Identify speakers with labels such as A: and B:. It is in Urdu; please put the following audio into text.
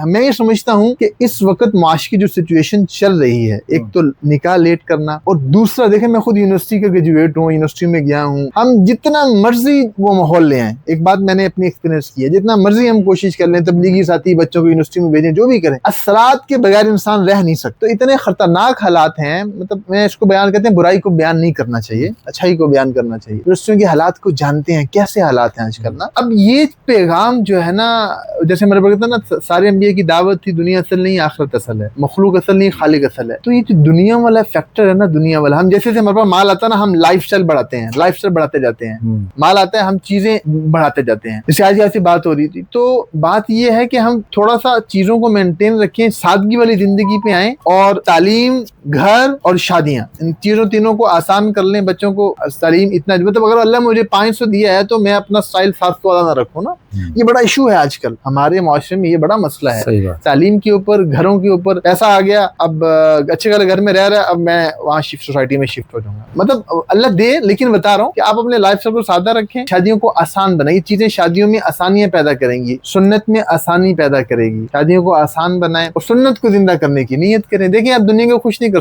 A: میں یہ سمجھتا ہوں کہ اس وقت معاشی کی جو سچویشن چل رہی ہے، ایک تو نکاح لیٹ کرنا، اور دوسرا دیکھیں میں خود یونیورسٹی کا گریجویٹ ہوں، یونیورسٹی میں گیا ہوں، ہم جتنا مرضی وہ ماحول لے آئیں، ایک بات میں نے اپنی ایکسپیرینس کی ہے، جتنا مرضی ہم کوشش کر لیں، تبلیغی ساتھی بچوں کو یونیورسٹی میں بھیجیں، جو بھی کریں، اثرات کے بغیر انسان رہ نہیں سکتا۔ اتنے خطرناک حالات ہیں، مطلب میں اس کو بیان کرتے ہیں، برائی کو بیان نہیں کرنا چاہیے، اچھائی کو بیان کرنا چاہیے۔ یونیورسٹیوں کے حالات کو جانتے ہیں، کیسے حالات ہیں آج کل نا۔ اب یہ پیغام جو ہے نا، جیسے میرے بغیر نا سارے انبیاء کی دعوت تھی، دنیا اصل نہیں آخرت اصل ہے، مخلوق اصل نہیں خالق اصل ہے۔ تو یہ جو دنیا والا فیکٹر ہے نا، دنیا والا، ہم جیسے ہمارے پاس مال آتا ہے نا، ہم لائف سٹائل بڑھاتے ہیں، لائف سٹائل بڑھاتے جاتے ہیں، مال آتا ہے ہم چیزیں بڑھاتے جاتے ہیں۔ جیسے آج ایسی بات ہو رہی تھی، تو بات یہ ہے کہ ہم تھوڑا سا چیزوں کو مینٹین رکھیں، سادگی والی زندگی پہ آئیں، اور تعلیم، گھر اور شادیاں، ان چیزوں تینوں کو آسان کر لیں۔ بچوں کو تعلیم اتنا، مطلب اگر اللہ مجھے 500 دیا ہے تو میں اپنا سٹائل 700 والا نہ رکھوں نا۔ یہ بڑا ایشو ہے آج کل ہمارے معاشرے میں، یہ بڑا مسئلہ ہے۔ تعلیم کے اوپر، گھروں کے اوپر پیسہ آ گیا، اب اچھے والے گھر میں رہ رہا ہے، اب میں وہاں سوسائٹی میں شفٹ ہو جاؤں گا۔ مطلب اللہ دے، لیکن بتا رہا ہوں کہ آپ اپنے لائف اسٹائل کو سادہ رکھیں، شادیوں کو آسان بنائیں۔ یہ چیزیں شادیوں میں آسانیاں پیدا کریں گی، سنت میں آسانی پیدا کرے گی۔ شادیوں کو آسان بنائیں اور سنت کو زندہ کرنے کی نیت کریں۔ دیکھیں آپ دنیا کو خوش نہیں کر